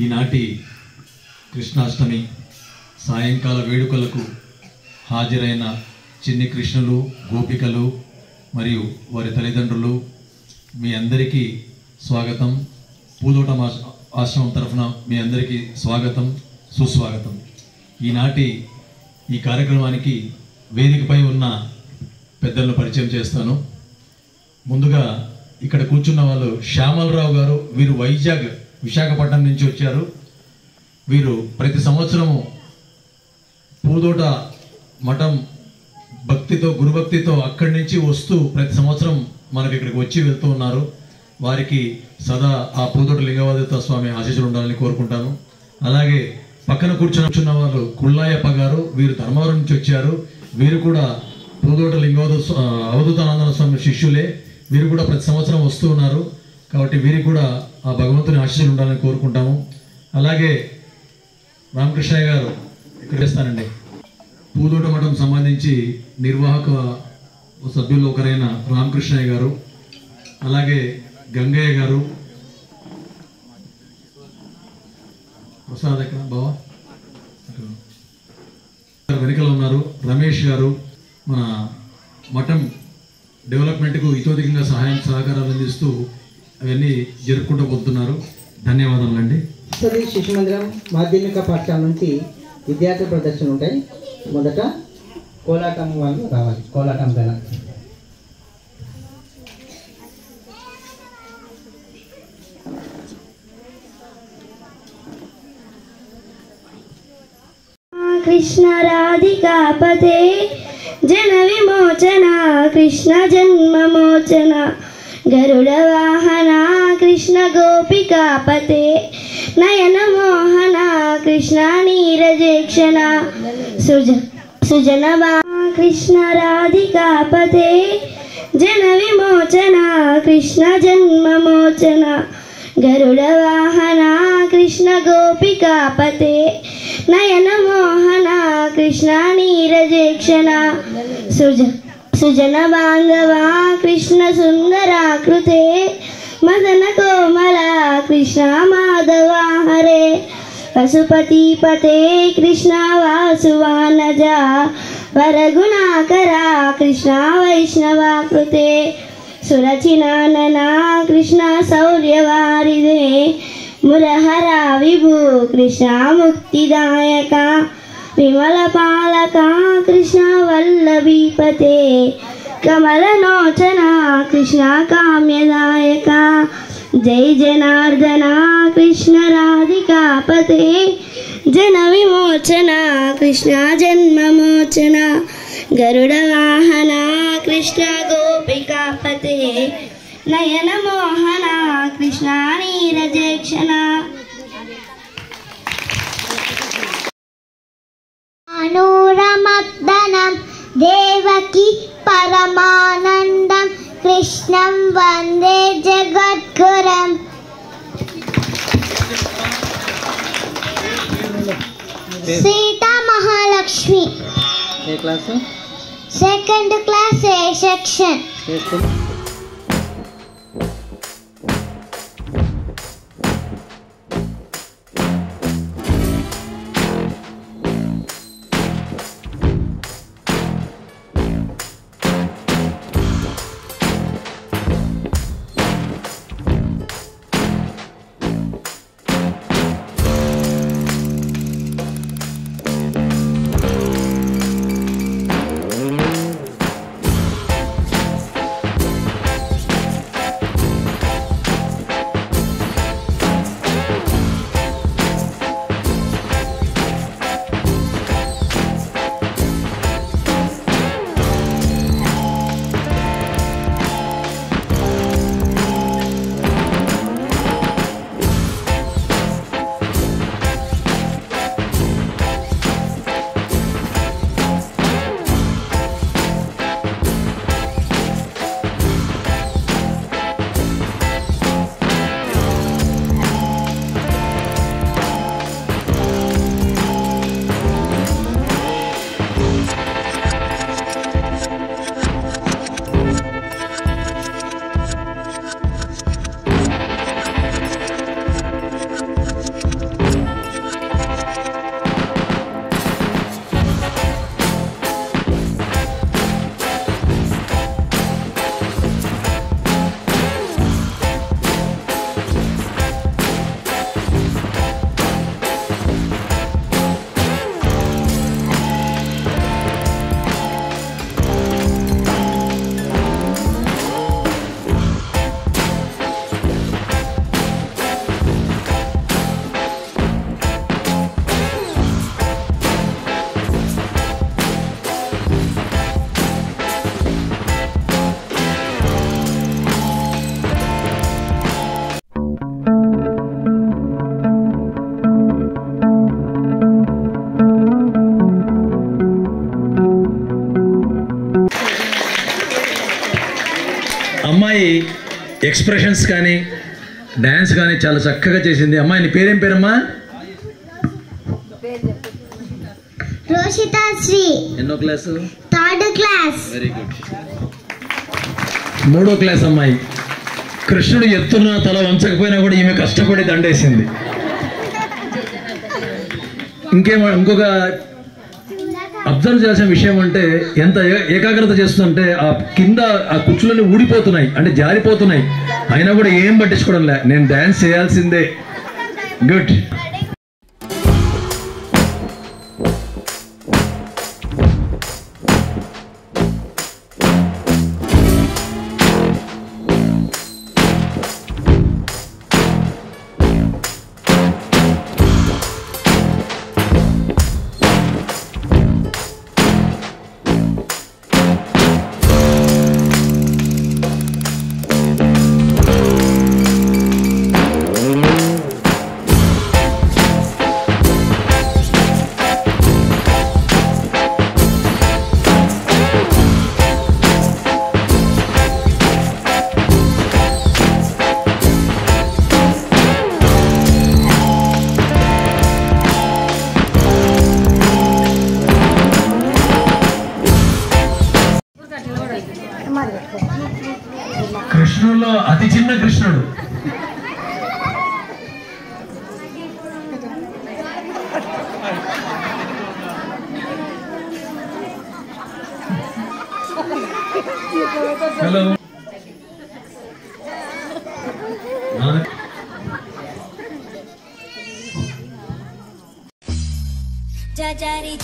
ఈనాటి కృష్ణాష్టమి సాయంకాల వేడుకలకు హాజరైన చిన్ని కృష్ణులు, గోపికలు మరియు వారి తల్లిదండ్రులు మీ అందరికీ స్వాగతం. పూదోట ఆశ్రమం తరఫున మీ అందరికీ స్వాగతం, సుస్వాగతం. ఈనాటి ఈ కార్యక్రమానికి వేదికపై ఉన్న పెద్దలను పరిచయం చేస్తాను. ముందుగా ఇక్కడ కూర్చున్న వాళ్ళు శ్యామలరావు గారు. వీరు వైజాగ్, విశాఖపట్నం నుంచి వచ్చారు. వీరు ప్రతి సంవత్సరము పూదోట మఠం భక్తితో, గురుభక్తితో అక్కడి నుంచి వస్తూ ప్రతి సంవత్సరం మనకి ఇక్కడికి వచ్చి వెళ్తూ ఉన్నారు. వారికి సదా ఆ పూదోట లింగవదేవత స్వామి ఆశీస్సులు ఉండాలని కోరుకుంటాను. అలాగే పక్కన కూర్చున్న వాళ్ళు కుళ్ళాయప్ప గారు. వీరు ధర్మవరం నుంచి వచ్చారు. వీరు కూడా పూదోట అవధూతానంద స్వామి శిష్యులే. వీరు కూడా ప్రతి సంవత్సరం వస్తూ ఉన్నారు. కాబట్టి వీరికి కూడా ఆ భగవంతుని ఆశీస్సులు ఉండాలని కోరుకుంటాము. అలాగే రామకృష్ణయ్య గారు ఇక్కడ చేస్తానండి. పూదోట మఠం సంబంధించి నిర్వాహక సభ్యులు ఒకరైన రామకృష్ణయ్య గారు, అలాగే గంగయ్య గారు, ప్రసాద్ ఎక్కడ బావా వెనుకలు ఉన్నారు, రమేష్ గారు మన మఠం డెవలప్మెంట్కు ఇతోధికంగా సహకారాలు అందిస్తూ అవన్నీ జరుపుకుంటూ పోతున్నారు. ధన్యవాదాలండి. శిశు మందిరం మాధ్యమిక పాఠశాల నుంచి విద్యార్థి ప్రదర్శన ఉంటాయి. మొదట కోలాటం వాళ్ళు రావాలి. కోలాటం పైన కృష్ణ రాధికాపతే జన విమోచన కృష్ణ జన్మమోచన గరుడ వాహన కృష్ణ గోపికాపతే నయన మోహన కృష్ణ నీరజేక్షణ సుజన కృష్ణ రాధికాపతే జన విమోచన కృష్ణ జన్మమోచన గరుడ వాహన కృష్ణ గోపికాపతే నయన మోహన కృష్ణ నీరజేక్షణ సుజన బాంధవా కృష్ణ సుందరాకృతే మదన కోమల కృష్ణ మాధవ హరే పశుపతిపతే కృష్ణ వాసువానజ వరగుణాకరా కృష్ణ వైష్ణవాకృతే సురచినాననా కృష్ణ శౌర్యవారిదే మురహరా విభూ కృష్ణ ముక్తిదాయక విమల పాలక కృష్ణ వల్లభీపతే కమలలోచన కృష్ణ కామ్యదాయక జై జనార్దన కృష్ణ రాధికాపతే జన విమోచన కృష్ణ జన్మమోచన గరుడ వాహన కృష్ణ గోపికాపతే నయన మోహన కృష్ణ నీరజేక్షణ అనురమర్దనం దేవకి పరమానందం కృష్ణం వందే జగద్గురం. సీతా మహాలక్ష్మి సెకండ్ క్లాస్ ఏ సెక్షన్. అమ్మాయి ఎక్స్ప్రెషన్స్ కానీ డ్యాన్స్ కానీ చాలా చక్కగా చేసింది. అమ్మాయి నీ పేరేం పేరమ్మా? రోషితా శ్రీ. ఎన్నో class? 3rd class. Very good. 3వ క్లాస్ అమ్మాయి. కృష్ణుడు ఎత్తున తల వంచకపోయినా కూడా ఈమె కష్టపడి దండేసింది. ఇంకొక అబ్జర్వ్ చేయాల్సిన విషయం అంటే ఎంత ఏకాగ్రత చేస్తుందంటే ఆ కింద ఆ కుర్చీలన్నీ ఊడిపోతున్నాయి, అంటే జారిపోతున్నాయి, అయినా కూడా ఏం పట్టించుకోవడం లే, నేను డాన్స్ చేయాల్సిందే. గుడ్. కృష్ణుల్లో అతి చిన్న కృష్ణుడు. Hello Jajari